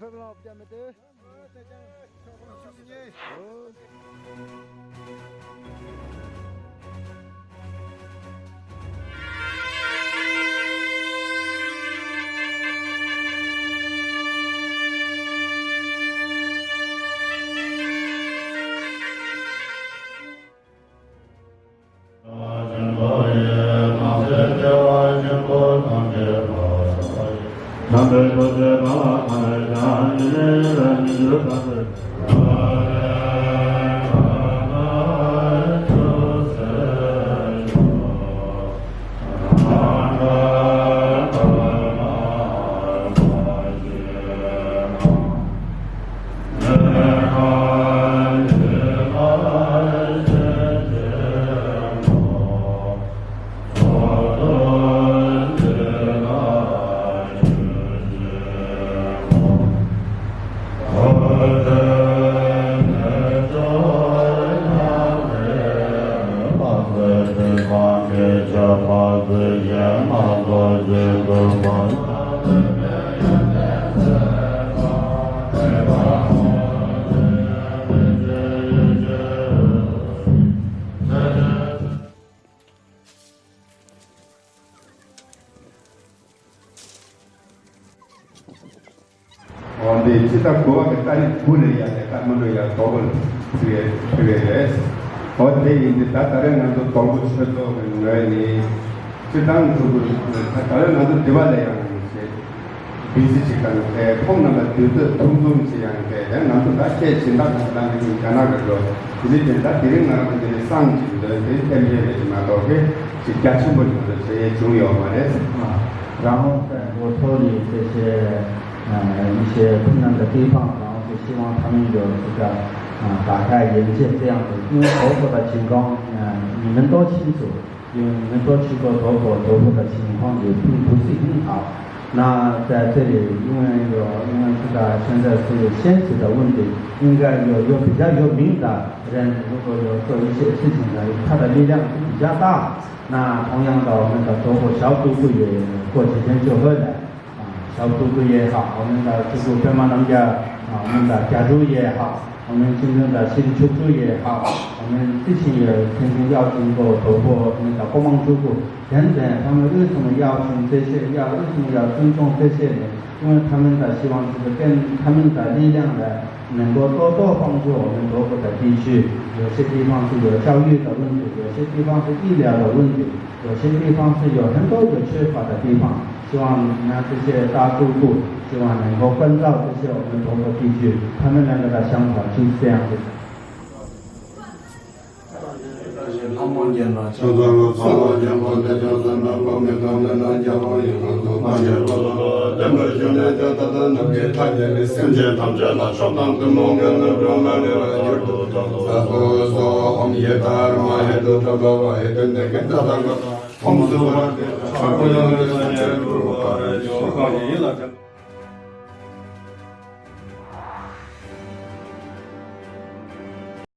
费不了，不见没得。再见，休息呢。南无佛陀玛哈达尼兰珠巴特。di cita goa ke tari bule ya ke tamulo ya tobol tuye o de indi tatare nandu tobol shoto ni citang tu tatare nandu diwale ya se bisi chikan ke phom na tu tum chi yang ke nandu ta ke chinda na ni kana galo ini chinda tiring na ni sang chi de temye de ma do ke chi kya chum bo de se ju yo ma de 然后在我脱离这些一些困难的地方，然后就希望他们有这个打开眼界这样子。因为佛陀的情况，你们都清楚，因为你们都去过佛陀的情况也并不是很好。那在这里，因为这个现在是现实的问题，应该有比较有名的人，如果有做一些事情的，他的力量是比较大。那同样的，我们的佛小组部也过几天就会来。小组部也好，我们的祖国边马农家我们的家族也好，我们真正的新出组也好，我们之前也曾经邀请过包括那个国防主部等等，他们为什么邀请这些为什么要尊重这些人？因为他们的希望就是跟他们的力量呢，能够多多帮助我们多个的地区。有些地方是有教育的问题，有些地方是医疗的问题，有些地方是有很多有缺乏的地方。希望这些大诸部，希望能够关照这些我们多个地区，他们两个的想法就是这样子。红色的，穿过了，穿过了，穿过了。